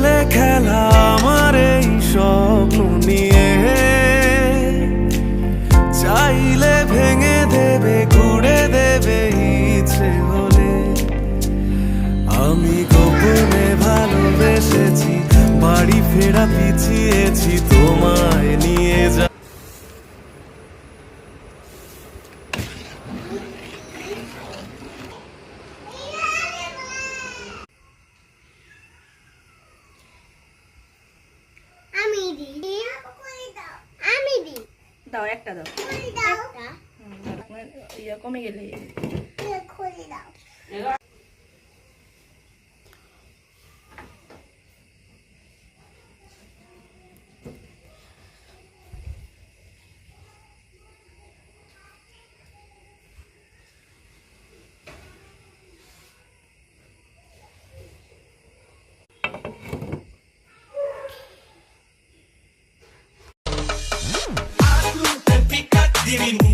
ছেলে খেলা আমার এই স্বপ্ন নিয়ে, চাইলে ভেঙে দেবে ঘুরে দেবে ইচ্ছে হলে। আমি গোপনে ভালোবেসেছি, বাড়ি ফেরা পিছিয়েছি তোমায় নিয়ে যা। দাও একটা দাও, ইয়ে কমে গেলে Dimmi